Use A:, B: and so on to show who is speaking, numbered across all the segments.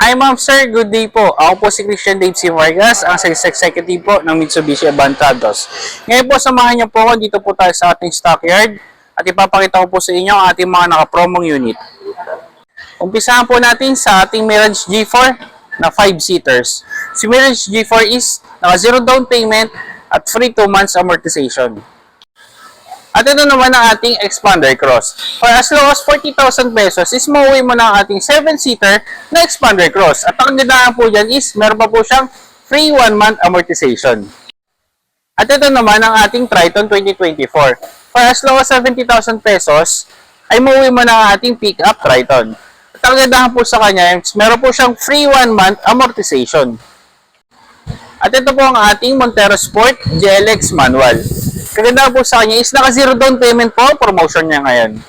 A: Hi ma'am sir, good day po. Ako po si Christian Dave C. Vargas, ang sales executive po ng Mitsubishi Avantrados. Ngayon po samahan niyo po ako dito po tayo sa ating stockyard at ipapakita ko po sa inyo ang ating mga naka-promong unit. Umpisahan po natin sa ating Mirage G4 na 5-seaters. Si Mirage G4 is naka 0 down payment at free 2 months amortization. At ito naman ang ating Expander Cross. For as low as 40,000 pesos is mauwi mo na ang ating 7-seater na Expander Cross. At ang gandaan po dyan is meron pa po siyang free 1 month amortization. At ito naman ang ating Triton 2024. For as low as 70,000 pesos ay mauwi mo na ang ating pickup Triton. At ang gandaan po sa kanya is meron po siyang free 1 month amortization. At ito po ang ating Montero Sport GLX manual. Kaganda po sa kanya is naka 0 down payment po, promotion niya ngayon.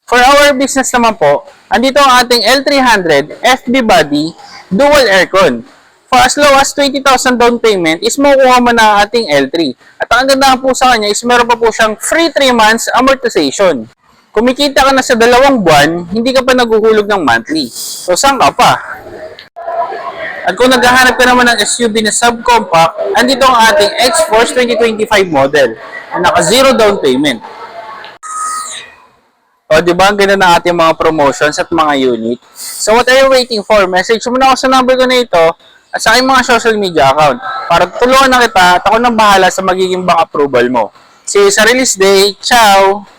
A: For our business naman po, andito ang ating L300 FB body dual aircon. For as low as 20,000 down payment is makukuha mo na ang ating L3. At ang ganda po sa kanya is meron pa po siyang free 3 months amortization. Kumikita ka na sa 2 buwan, hindi ka pa naguhulog ng monthly. So saan ka pa? At kung naghahanap ka naman ng SUV na subcompact, andito ang ating X-Force 2025 model na naka 0 down payment. O, di ba? Ang ganda ng ating mga promotions at mga unit. So, what are you waiting for? Message mo na ako sa number ko na ito at sa aking mga social media account para tulungan na kita at ako nang bahala sa magiging bank approval mo. See you sa release day. Ciao!